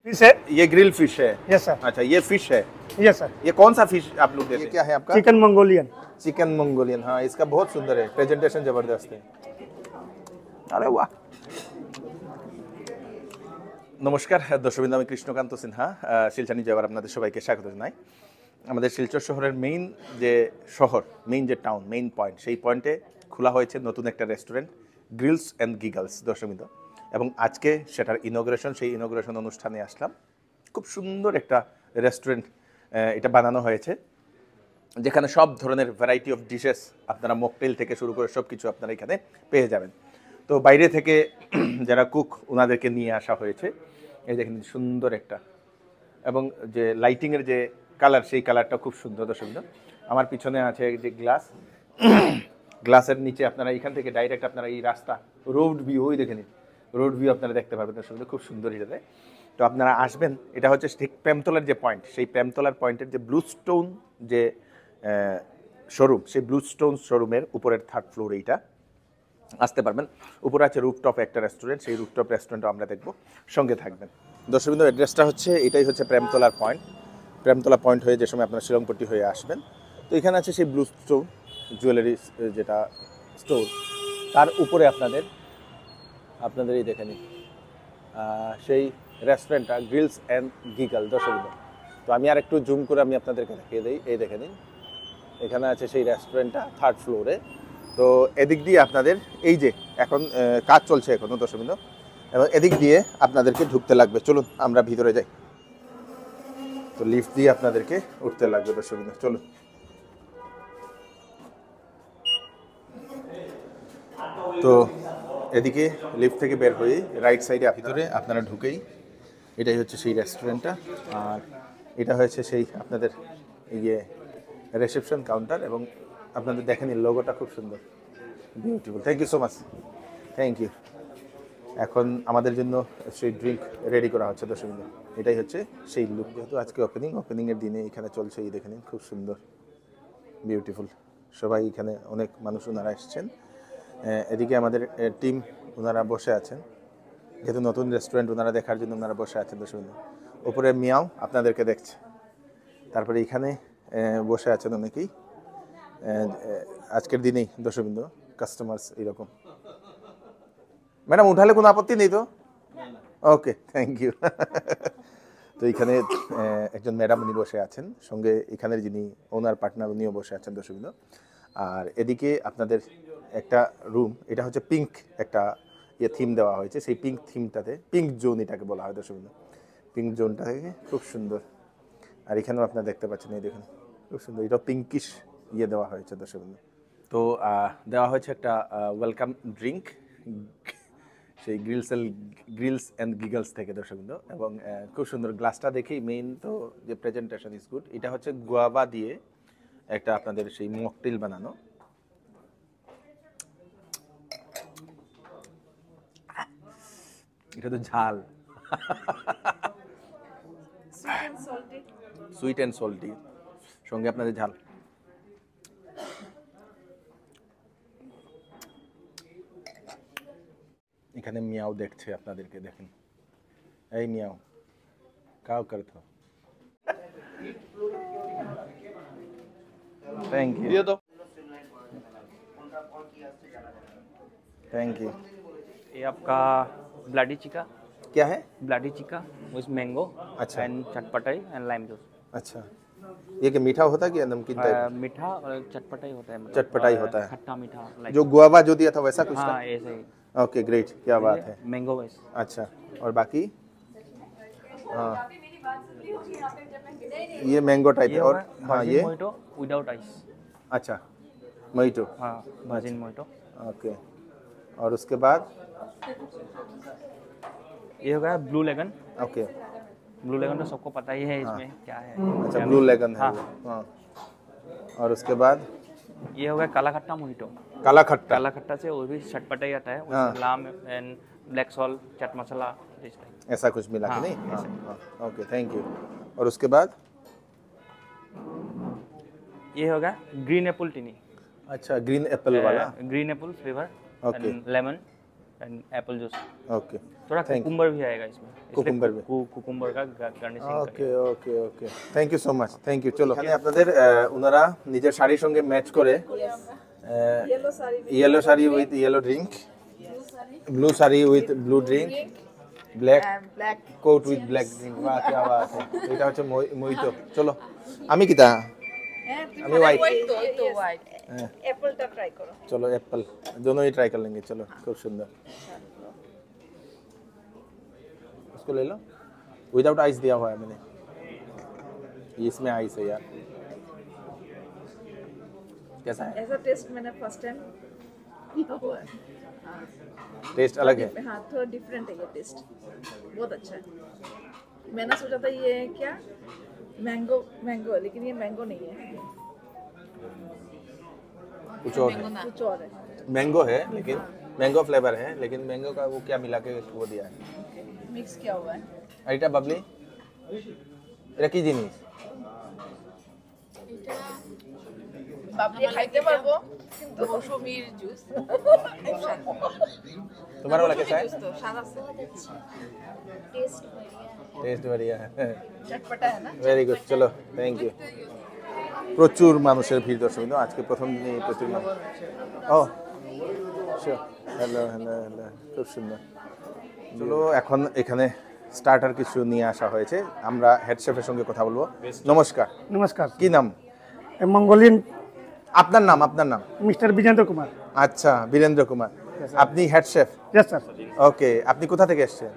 Fish है। ये grill fish है। Yes sir. अच्छा, ये फिश है। Yes sir. ये कौन सा फिश आप लोग देते हैं? ये क्या है आपका? Chicken Mongolian. Chicken Mongolian. हाँ, इसका बहुत सुंदर है, प्रेजेंटेशन जबरदस्त है। अरे वाह। নমস্কার দর্শকবৃন্দ, আমি কৃষ্ণকান্ত সিনহা শিলচর নিউজে আবার আপনাদের সবাইকে স্বাগত জানাই। আমাদের শিলচর শহরের মেইন যে শহর, মেইন যে টাউন, মেইন পয়েন্ট, সেই পয়েন্টে খোলা হয়েছে নতুন একটা রেস্টুরেন্ট, গ্রিলস অ্যান্ড গিগলস দর্শকবৃন্দ। এবং আজকে সেটার ইনগ্রেশন, সেই ইনগ্রেশন অনুষ্ঠানে আসলাম। খুব সুন্দর একটা রেস্টুরেন্ট এটা বানানো হয়েছে, যেখানে সব ধরনের ভ্যারাইটি অফ ডিশেস, আপনারা মকটেল থেকে শুরু করে সব কিছু আপনারা এখানে পেয়ে যাবেন। তো বাইরে থেকে যারা কুক, ওনাদেরকে নিয়ে আসা হয়েছে। এই দেখেন সুন্দর একটা, এবং যে লাইটিংয়ের যে কালার, সেই কালারটা খুব সুন্দর দর্শকবৃন্দ। আমার পিছনে আছে যে গ্লাস, গ্লাসের নিচে আপনারা এখান থেকে ডাইরেক্ট আপনারা এই রাস্তা, রোড ভিউ, ওই দেখে নিন, রোড ভিউ আপনারা দেখতে পারবেন দর্শকবৃন্দ, খুব সুন্দর এটাতে। তো আপনারা আসবেন, এটা হচ্ছে ঠিক প্রেমতলার যে পয়েন্ট, সেই প্রেমতলার পয়েন্টের যে ব্লু স্টোন যে শোরুম, সেই ব্লু স্টোন শোরুমের উপরের 3rd ফ্লোরে এইটা আসতে পারবেন। উপরে আছে রুফটপ একটা রেস্টুরেন্ট, সেই রুফটপ রেস্টুরেন্টও আমরা দেখব, সঙ্গে থাকবেন দর্শকবৃন্দ। অ্যাড্রেসটা হচ্ছে, এটাই হচ্ছে প্রেমতলার পয়েন্ট। প্রেমতলা পয়েন্ট হয়ে যে সময় আপনারা শিলংপট্টি হয়ে আসবেন, তো এখানে আছে সেই ব্লু স্টোন জুয়েলারি যেটা স্টোর, তার উপরে আপনাদের এই দেখে নিন সেই রেস্টুরেন্টটা গ্রিলস অ্যান্ড গিগল দর্শকবৃন্দ। তো আমি আর একটু জুম করে আমি আপনাদেরকে দেখিয়ে দিই। এই দেখে নিন, এখানে আছে সেই রেস্টুরেন্টটা 3rd ফ্লোরে। তো এদিক দিয়ে আপনাদের এই যে এখন কাজ চলছে এখনো দর্শকবৃন্দ, এবং এদিক দিয়ে আপনাদেরকে ঢুকতে লাগবে। চলুন আমরা ভিতরে যাই। তো লিফট দিয়ে আপনাদেরকে উঠতে লাগবে দর্শকবৃন্দ, চলুন। তো এদিকে লিফট থেকে বের হয়ে রাইট সাইডে ভিতরে আপনারা ঢুকেই, এটাই হচ্ছে সেই রেস্টুরেন্টটা। আর এটা হয়েছে সেই আপনাদের ইয়ে রিসেপশন কাউন্টার, এবং আপনাদের দেখেন এই লোগোটা খুব সুন্দর, beautiful. Thank you so much, thank you. এখন আমাদের জন্য সেই ড্রিঙ্ক রেডি করা হচ্ছে দর্শকবৃন্দ। এটাই হচ্ছে সেই লুক। যেহেতু আজকে ওপেনিংয়ের দিনে এখানে চলছে, এই দেখে নিন, খুব সুন্দর, বিউটিফুল। সবাই এখানে অনেক মানুষ ওনারা এসছেন। এদিকে আমাদের টিম ওনারা বসে আছেন, যেহেতু নতুন রেস্টুরেন্ট ওনারা দেখার জন্য ওনারা বসে আছেন দর্শকবৃন্দ। উপরে মিয়াও আপনাদেরকে দেখছে। তারপরে এখানে বসে আছেন অনেকেই আজকের দিনেই দর্শকবৃন্দ, কাস্টমার্স এইরকম। ম্যাডাম উঠালে কোনো আপত্তি নেই তো? ওকে, থ্যাংক ইউ। তো এখানে একজন ম্যাডাম উনি বসে আছেন, সঙ্গে এখানের যিনি ওনার পার্টনার উনিও বসে আছেন দর্শকবৃন্দ। আর এদিকে আপনাদের একটা রুম, এটা হচ্ছে পিঙ্ক একটা থিম দেওয়া হয়েছে। সেই পিঙ্ক থিমটাতে, পিঙ্ক জোন এটাকে বলা হয় দর্শকবৃন্দ, পিঙ্ক জোনটা থেকে খুব সুন্দর। আর এখানেও আপনারা দেখতে পাচ্ছেন, এই দেখুন খুব সুন্দর, এটা পিঙ্কিশ দেওয়া হয়েছে দর্শকবৃন্দ। তো দেওয়া হয়েছে একটা ওয়েলকাম ড্রিঙ্ক সেই গ্রিলস অ্যান্ড গিগলস থেকে দর্শকবৃন্দ, এবং খুব সুন্দর। গ্লাসটা দেখেই মেইন তো যে প্রেজেন্টেশন ইজ গুড। এটা হচ্ছে গুয়াভা দিয়ে একটা আপনাদের সেই মকটেল বানানো। এটা তো ঝাল, সুইট অ্যান্ড সল্টি, সঙ্গে আপনাদের ঝাল। এখানে মিয়াও দেখছে আপনাদেরকে, দেখেন, এই মিয়াও কাও করতো। थैंक यू, ये दो, थैंक यू। ये आपका ब्लडी चिका। क्या है? ब्लडी चिका विथ मैंगो, अच्छा। एंड चटपटाई एंड लाइम जूस। अच्छा, ये क्या मीठा होता है कि नमकीन टाइप? मीठा और चटपटाई होता है, मतलब चटपटाई होता है, खट्टा मीठा, जो गुआवा जो दिया था वैसा कुछ था? हाँ ऐसे ही। ओके, ग्रेट, क्या बात है। Mango vice. अच्छा, और बाकी हाँ, ये मैंगो टाइप है। और हाँ, ये मोइटो विदाउट आइस। अच्छा, मोइटो। हाँ, वर्जिन मोइटो। ओके, और उसके बाद ये हो गया blue legend. Okay, blue legend तो सबको पता ही है इसमें क्या है। अच्छा, ब्लू लेगन है हाँ। वो। हाँ, और उसके बाद ये हो गया काला खट्टा मोहितो। काला खट्टा। काला खट्टा से वो भी चटपटाई आता है, हाँ। उसमें लाम and black salt, chaat masala, इस टाइप। ऐसा कुछ मिला के हाँ, नहीं? हाँ, ऐसे। हाँ, ओके, थैंक यू। और उसके बाद ये हो गया ग्रीन एप्पल टीनी। अच्छा, ग्रीन एप्पल वाला। Green apple flavour, Okay. Lemon and apple juice. Okay थोड़ा Thank you. कुकुम्बर भी आएगा इसमें, Cucumber भी। कुकुम्बर का garnishing okay okay okay thank you so much thank you চলো এখানে আপনাদের ওনারা নিজের শাড়ির সঙ্গে ম্যাচ করে yellow sari with yellow drink blue sari with blue drink black black coat with black drink বাহ কি বাত এটা হচ্ছে মোহিতো চলো আমি কিটা আমি white। तो white হ্যাঁ एप्पल टा ट्राई करो चलो एप्पल दोनों ही ट्राई कर लेंगे चलो खूब सुंदर इसको ले लो विदाउट आइस दिया हुआ है मैंने इसमें आइस है यार कैसा है ऐसा टेस्ट मैंने फर्स्ट टाइम किया हुआ है टेस्ट अलग है हाँ थोड़ा डिफरेंट है ये टेस्ट बहुत अच्छा है मैंने सोचा था ये है क्या मैंगो मैंगो है लेकिन ये मैंगो नहीं है कुछ और है कुछ और है मैंगो है लेकिन मैंगो फ्लेवर है लेकिन मैंगो का वो क्या मिला के वो दिया है मिक्स किया हुआ है এটা বাবলি এটা কি জিনিস বাবলি খাইতে পারবো কিন্তু মৌসুমীর জুস तुम्हारा वाला कैसा है তো স্বাদ আছে टेस्ट बढ़िया है চটপটা है ना ভেরি গুড চলো থ্যাংক ইউ প্রচুর মানুষের ভিড় দর্শক আজকে প্রথম দিনে প্রচুর মানুষ ও হ্যালো হ্যালো হ্যালো খুব সুন্দর চলো এখন এখানে স্টার্টার কিছু নিয়ে আসা হয়েছে আমরা হেড শেফের সঙ্গে কথা বলবো নমস্কার नमस्कार কি নাম मंगोलियन আপনার নাম मिस्टर विजेंद्र कुमार আচ্ছা বীরেন্দ্র কুমার আপনি head chef yes sir okay আপনি কোথা থেকে এসেছেন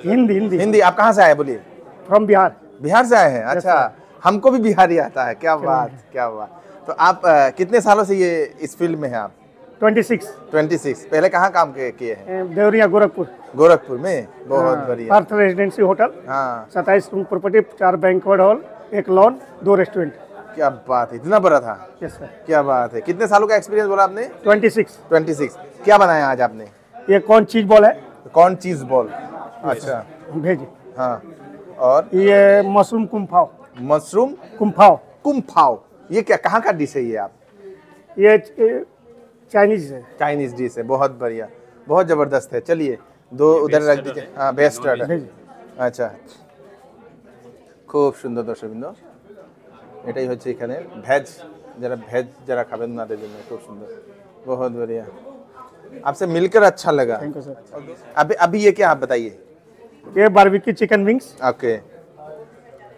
हिंदी हिंदी हिंदी आप कहाँ से आए बोलिए फ्रॉम बिहार बिहार से आए हैं अच्छा हमको भी बिहारी आता है क्या बात तो आप कितने सालों से ये इस फील्ड में हैं आप 26 26 पहले कहाँ काम किए हैं देवरिया गोरखपुर गोरखपुर में बहुत बढ़िया पार्थ रेजिडेंसी होटल हाँ 27 room property 4 banquet hall 1 lawn 2 restaurant क्या बात है इतना बड़ा था यस सर क्या बात है कितने सालों का एक्सपीरियंस बोला आपने 26 26 क्या बनाया आज आपने ये कौन चीज बॉल है कौन चीज बॉल अच्छा भेजिए हाँ और ये मशरूम कुम्फाओ मशरूम कुम्फाओ कुम्फाओ ये क्या कहाँ का डिश है ये आप ये चाइनीज है चाइनीज डिश है बहुत बढ़िया बहुत जबरदस्त है चलिए दो उधर रख दीजिए हाँ बेस्ट स्टार्टर भेजिए আচ্ছা খুব সুন্দর দর্শকবৃন্দ এটাই হচ্ছে এখানে ভেজ যারা খাবেন ওনাদের জন্য খুব সুন্দর बहुत बढ़िया आपसे मिलकर अच्छा लगा थैंक यू सर अभी ये क्या आप बताइए ये बारबेक्यू चिकन विंग्स ओके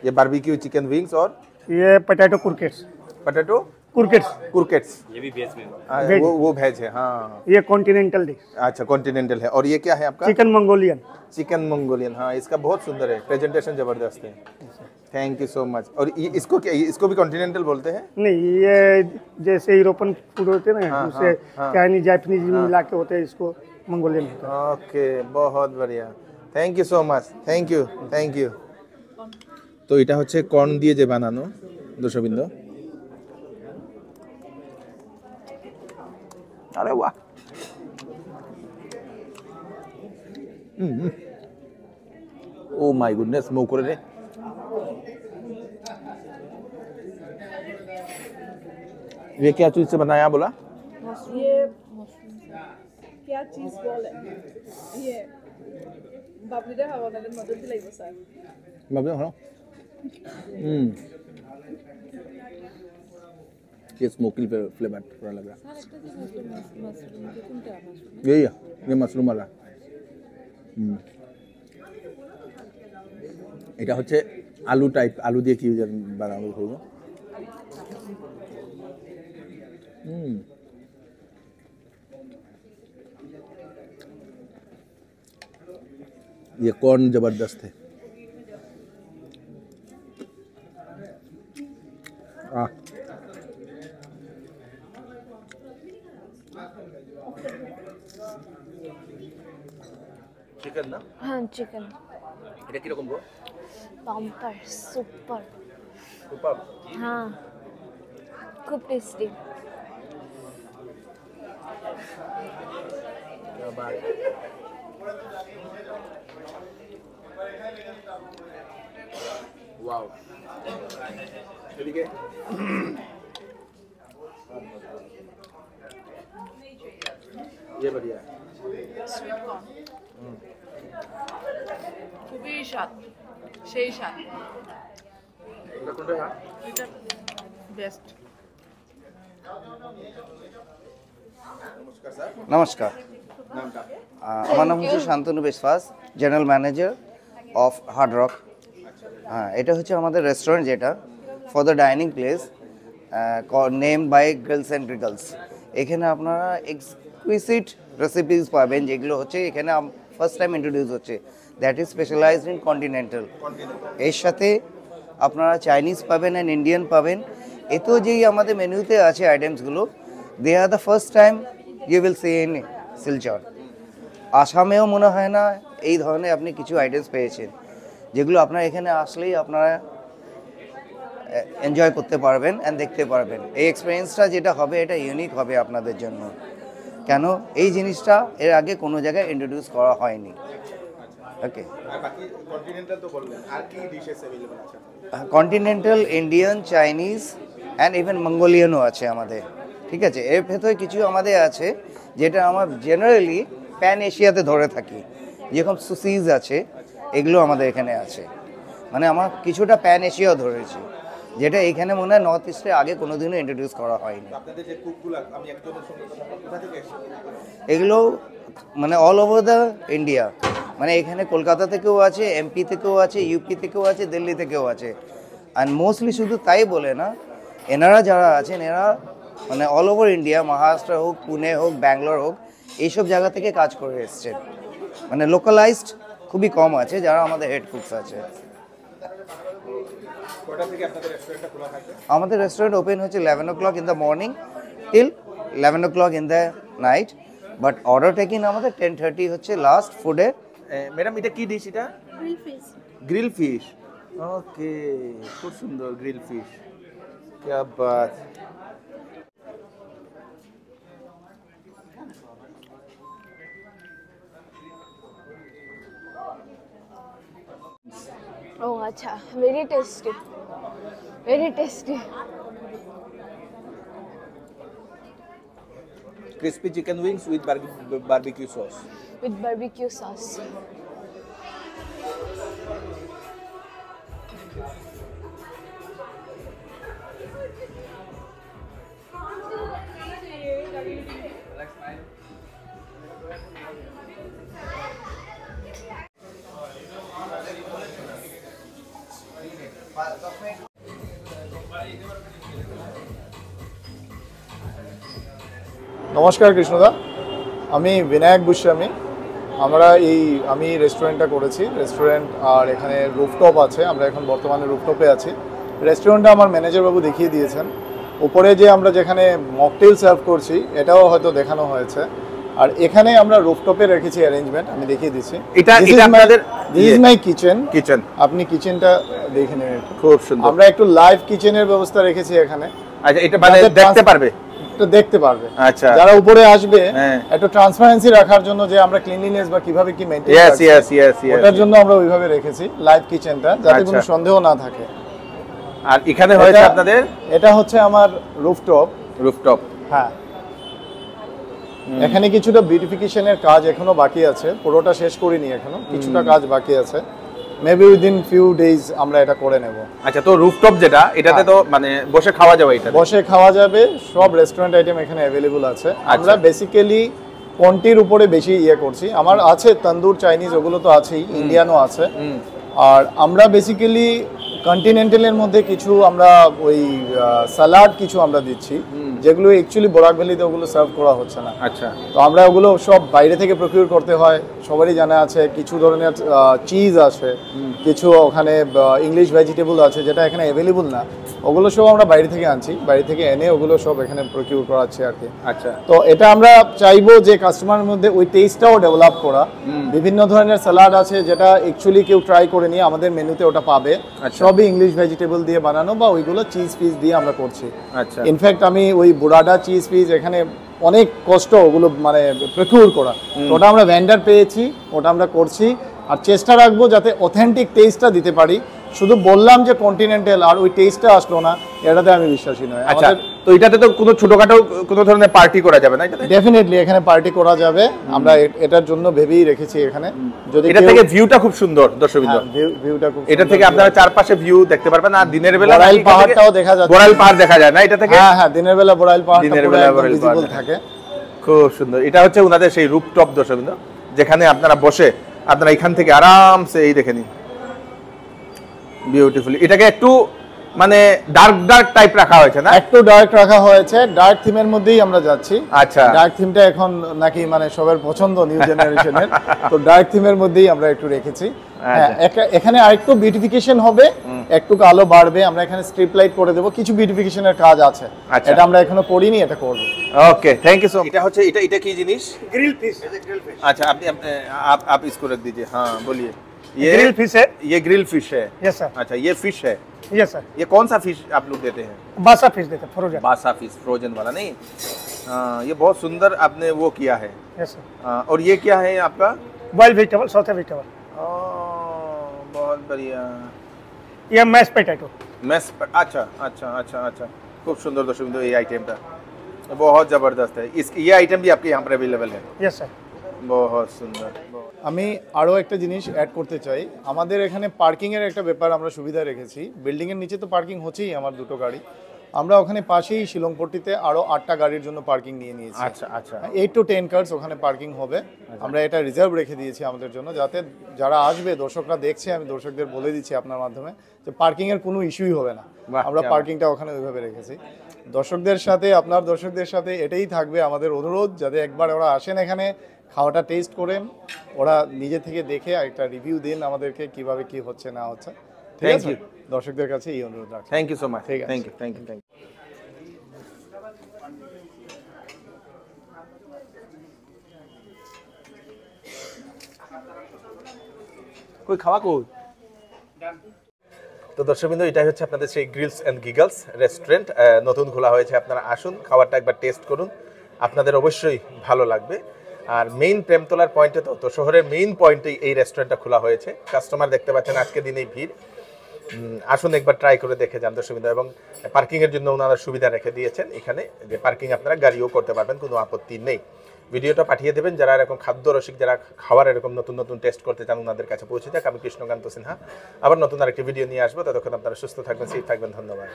ये बारबेक्यू चिकन विंग्स और ये पोटैटो कुरकेट्स पोटैटो कुरकेट्स ये भी वेज में Veg। वो वेज है हाँ ये कॉन्टिनेंटल डिश अच्छा कॉन्टिनेंटल है और ये क्या है आपका चिकन मंगोलियन चिकन मंगोलियन हाँ इसका बहुत सुंदर है प्रेजेंटेशन जबरदस्त है थैंक यू सो मच और ये इसको भी कॉन्टिनेंटल बोलते हैं नहीं ये जैसे यूरोपन फूड होते हैं ना उससे चाइनीज जापानीज मिला के होते हैं इसको मंगोलियन होता है ओके बहुत बढ़िया thank you so much thank you তো এটা হচ্ছে কর্ন দিয়ে যে বানানো দর্শকবৃন্দ আরে বাহ ও মাই গুডনেস মুখ করে রে ये क्या चीज से बनाया बोला ये क्या चीज बॉल है ये বাবলি রে খাওয়া নাদের মজা দিলাইবো স্যার बाबू हाँ ये स्मोकी फ्लेवर पूरा लग रहा यही है ये मशरूम वाला এটা হচ্ছে আলু টাইপ আলু দিয়ে কি বানানো হলো ये कॉर्न जबरदस्त है চিকেন না হ্যাঁ চিকেন এটা কি রকম গো বাম্পার সুপার সুপার হ্যাঁ খুব টেস্টি क्या बात वाओ ठीक है ये बढ़िया है সুইট কর্ন খুবই স্বাদ, সেই স্বাদ, এটা বেস্ট। নমস্কার, আমার নাম হচ্ছে Shantanu Biswas, general manager of Hard Rock. হ্যাঁ, এটা হচ্ছে আমাদের রেস্টুরেন্ট, যেটা for the dining place name by grills and গ্রিগলস। এখানে আপনারা এক্সকুইসিট রেসিপিস পাবেন, যেগুলো হচ্ছে এখানে ফার্স্ট টাইম ইন্ট্রোডিউস হচ্ছে, that is specialized in continental. এর সাথে আপনারা চাইনিজ পাবেন অ্যান্ড ইন্ডিয়ান পাবেন। এতেও যেই আমাদের মেনুতে আছে আইটেমসগুলো, they are the first time you will see in Silchar. আসামেও মনে হয় না এই ধরনের আপনি কিছু আইটেমস পেয়েছেন, যেগুলো আপনারা এখানে আসলেই আপনারা এনজয় করতে পারবেন অ্যান্ড দেখতে পারবেন। এই এক্সপিরিয়েন্সটা যেটা হবে, এটা ইউনিক হবে আপনাদের জন্য, কেন এই জিনিসটা এর আগে কোনো জায়গায় ইন্ট্রোডিউস করা হয়নি। Okay, continental, Indian, Chinese and even মঙ্গোলিয়ানও আছে আমাদের। ঠিক আছে, এর ভেতরে কিছু আমাদের আছে যেটা আমার জেনারেলি প্যান এশিয়াতে ধরে থাকি, যেরকম সুসিজ আছে, এগুলো আমাদের এখানে আছে। মানে আমার কিছুটা প্যান এশিয়াও ধরেছি, যেটা এখানে মনে হয় নর্থ ইস্টে আগে কোনোদিনও ইন্ট্রোডিউস করা হয়নি। এগুলো মানে অল ওভার দ্য ইন্ডিয়া, মানে এখানে কলকাতা থেকেও আছে, এমপি থেকেও আছে, ইউপি থেকেও আছে, দিল্লি থেকেও আছে। আর মোস্টলি শুধু তাই বলে না, এনারা যারা আছেন এরা মানে অল ওভার ইন্ডিয়া, মহারাষ্ট্র হোক, পুনে হোক, ব্যাঙ্গালোর হোক, এইসব জায়গা থেকে কাজ করে এসছেন। মানে লোকালাইজড খুবই কম আছে যারা আমাদের হেড কুকস আছে। আমাদের রেস্টুরেন্ট ওপেন হচ্ছে 11 o'clock in the morning till 11 o'clock in the night, but order taking আমাদের 10:30 হচ্ছে লাস্ট ফুডে। ম্যাডাম, এটা কি ডিশ? এটা গ্রিল ফিশ। ওকে, খুব সুন্দর গ্রিল ফিশ, क्या बात। Oh, acha, very tasty, very tasty. Crispy chicken wings with barbecue sauce. With barbecue sauce. নমস্কার কৃষ্ণদা, আমি বিনায়ক গোস্বামী। আমি রেস্টুরেন্টটা করেছি, রেস্টুরেন্ট আর এখানে রুফটপ আছে। আমরা এখন বর্তমানে রুফটপে আছি। রেস্টুরেন্টটা আমার ম্যানেজারবাবু দেখিয়ে দিয়েছেন। উপরে যে আমরা যেখানে মকটেল সার্ভ করছি, এটাও হয়তো দেখানো হয়েছে। আর এখানে আমরা রুফটপে রেখেছি অ্যারেঞ্জমেন্ট, আমি দেখিয়ে দিচ্ছি। এটা আপনাদের দিস ইজ মাই কিচেন। আপনি কিচেনটা দেখে নেবেন, খুব সুন্দর। আমরা একটু লাইভ কিচেনের ব্যবস্থা রেখেছি এখানে। আচ্ছা, এটা মানে দেখতে পারবে, দেখতে পারবে। আচ্ছা, যারা উপরে আসবে একটু ট্রান্সপারেন্সি রাখার জন্য, যে আমরা ক্লিনলিনেস বা কিভাবে কি মেইনটেইন করছি, ওটার জন্য আমরা ওইভাবে রেখেছি লাইভ কিচেনটা, যাতে কোনো সন্দেহ না থাকে। আর এখানে হয়েছে আপনাদের, এটা হচ্ছে আমার রুফটপ। হ্যাঁ, এখানে কিছুটা বিউটিফিকেশনের কাজ এখনো বাকি আছে, পুরোটা শেষ করিনি, এখনো কিছুটা কাজ বাকি আছে। মেবি উইদিন ফিউ ডেজ আমরা এটা করে নেব। আচ্ছা, তো রুফটপ যেটা, এটাতে তো মানে বসে খাওয়া যাবে? এটা বসে খাওয়া যাবে, সব রেস্টুরেন্ট আইটেম এখানে অ্যাভেলেবল আছে। আমরা বেসিক্যালি কোয়ান্টিটির উপরে বেশি করছি। আমার আছে তন্দুর, চাইনিজ, ওগুলো তো আছেই, ইন্ডিয়ানও আছে। আর আমরা বেসিক্যালি কন্টিনেন্টালের মধ্যে কিছু আমরা ওই সালাড কিছু আমরা দিচ্ছি, যেগুলো অ্যাকচুয়ালি বরাক ভ্যালিতে ওগুলো সার্ভ করা হচ্ছে না। আচ্ছা, তো আমরা ওগুলো সব বাইরে থেকে প্রকিউর করতে হয়, সবারই জানা আছে। কিছু ধরনের চিজ আছে, কিছু ওখানে ইংলিশ ভেজিটেবল আছে যেটা এখানে অ্যাভেলেবল না, ওগুলো সব আমরা বাইরে থেকে আনছি, বাইরে থেকে এনে ওগুলো সব এখানে প্রকিউর করাচ্ছি আর কি। আচ্ছা, তো এটা আমরা চাইবো যে কাস্টমারের মধ্যে ওই টেস্টটাও ডেভেলপ করা। বিভিন্ন ধরনের স্যালাড আছে যেটা অ্যাকচুয়ালি কেউ ট্রাই করে নিয়ে আমাদের মেনুতে ওটা পাবে, সবই ইংলিশ ভেজিটেবল দিয়ে বানানো বা ওইগুলো চিজ পিস দিয়ে আমরা করছি। আচ্ছা, ইনফ্যাক্ট আমি ওই বুরাডা চিজ পিস এখানে অনেক কষ্ট ওগুলো মানে প্রকিউর করা, ওটা আমরা ভেন্ডার পেয়েছি, ওটা আমরা করছি। আর চেষ্টা রাখবো যাতে অথেন্টিক টেস্টটা দিতে পারি। শুধু বললাম যে কন্টিনেন্টাল আর ওই টেস্টটা আসলো না, এটাতে আমি বিশ্বাসী নয়। আচ্ছা, তো এটাতে তো কোনো ছোটখাটো কোনো ধরনের পার্টি করা যাবে না এটাতে? ডেফিনেটলি এখানে পার্টি করা যাবে, আমরা এটার জন্য ভেবেই রেখেছি এখানে। যদি এটা থেকে ভিউটা খুব সুন্দর দর্শকবৃন্দ, ভিউটা খুব এটা থেকে আপনারা চারপাশে ভিউ দেখতে পারবেন। আর দিনের বেলা বড়াইল পাহাড়টাও দেখা যাচ্ছে। বড়াইল পাহাড় দেখা যায় না এটা থেকে? হ্যাঁ হ্যাঁ, দিনের বেলা বড়াইল পাহাড়টা দিনের পুরো বেলা একদম বড়াইল ভিজিবল পাহাড় থাকে। খুব সুন্দর। এটা হচ্ছে ওনাদের সেই রুফটপ দর্শকবৃন্দ, যেখানে আপনারা বসে আপনারা এখান থেকে আরামসে এই দেখে নিন বিউটিফুলি। এটাকে একটু মানে ডার্ক ডার্ক টাইপ রাখা হয়েছে না? একটু ডার্ক রাখা হয়েছে, ডার্ক থিমের মধ্যেই আমরা যাচ্ছি। আচ্ছা, ডার্ক থিমটা এখন নাকি মানে সবার পছন্দ নিউ জেনারেশনের, তো ডার্ক থিমের মধ্যেই আমরা একটু রেখেছি। হ্যাঁ, এখানে আরেকটু বিউটিফিকেশন হবে, একটু আলো বাড়বে, আমরা এখানে স্ট্রিপ লাইট করে দেব, কিছু বিউটিফিকেশনের কাজ আছে, এটা আমরা এখনো করিনি, এটা করব। ওকে, থ্যাংক ইউ সো মাচ। এটা হচ্ছে এটা কি জিনিস? Grill fish. अच्छा, आप इसको रख दीजिए। हाँ बोलिए। ये ग्रिल फिश है। ये ग्रिल फिश है? Yes sir. अच्छा, ये फिश है? Yes sir. ये कौन सा फिश आप लोग देते हैं? बासा फिश देते हैं, फ्रोजन। बासा फिश, फ्रोजन वाला नहीं? हाँ, ये बहुत सुंदर आपने वो किया है। Yes sir. और ये क्या है आपका? Boil vegetable, sauté vegetable. बहुत बढ़िया। ये मैश पोटैटो। अच्छा अच्छा अच्छा अच्छा, खूब सुंदर दर्शक, ये आइटमটা बहुत जबरदस्त है। ये आइटम भी आपके यहाँ पर अवेलेबल है? Yes sir. बहुत सुंदर। আমি আরও একটা জিনিস অ্যাড করতে চাই, আমাদের এখানে পার্কিংয়ের একটা ব্যাপার আমরা সুবিধা রেখেছি। বিল্ডিংয়ের নিচে তো পার্কিং হচ্ছেই আমার দুটো গাড়ি, আমরা ওখানে পাশেই শিলংপট্টিতে আরও 8টা গাড়ির জন্য পার্কিং নিয়ে নিয়েছি। আচ্ছা আচ্ছা, 8 to 10 কার্স ওখানে পার্কিং হবে, আমরা এটা রিজার্ভ রেখে দিয়েছি আমাদের জন্য, যাতে যারা আসবে দর্শকরা দেখছে, আমি দর্শকদের বলে দিচ্ছি আপনার মাধ্যমে যে পার্কিংয়ের কোনো ইস্যুই হবে না, আমরা পার্কিংটা ওখানে ওইভাবে রেখেছি। দর্শকদের সাথে, আপনার দর্শকদের সাথে এটাই থাকবে আমাদের অনুরোধ, যাতে একবার ওরা আসেন এখানে, খাওয়াটা টেস্ট করেন, ওরা নিজে থেকে দেখে একটা রিভিউ দিন আমাদেরকে কিভাবে কি হচ্ছে না হচ্ছে। ঠিক আছে, দর্শকদের কাছে এই অনুরোধ রাখছি। Thank you so much. ঠিক আছে, thank you thank you thank you. কই খাওয়া কই? তো দর্শকবৃন্দ, এটাই হচ্ছে আপনাদের সেই গ্রিলস অ্যান্ড গিগলস রেস্টুরেন্ট, নতুন খোলা হয়েছে। আপনারা আসুন, খাবারটা একবার টেস্ট করুন, আপনাদের অবশ্যই ভালো লাগবে। আর মেইন প্রেমতলার পয়েন্টে তো শহরের মেইন পয়েন্টেই এই রেস্টুরেন্টটা খোলা হয়েছে। কাস্টমার দেখতে পাচ্ছেন আজকে দিনেই ভিড়। আসুন একবার ট্রাই করে দেখে যান দর্শকবৃন্দ। এবং পার্কিংয়ের জন্য ওনারা সুবিধা রেখে দিয়েছেন এখানে, যে পার্কিং আপনারা গাড়িও করতে পারবেন, কোনো আপত্তি নেই। ভিডিওটা পাঠিয়ে দেবেন যারা এরকম খাদ্য রসিক, যারা খাবার এরকম নতুন নতুন টেস্ট করতে চান, ওনাদের কাছে পৌঁছে যাক। আমি কৃষ্ণকান্ত সিনহা, আবার নতুন আরেকটি ভিডিও নিয়ে আসবো। ততক্ষণ আপনারা সুস্থ থাকবেন, সেফ থাকবেন। ধন্যবাদ।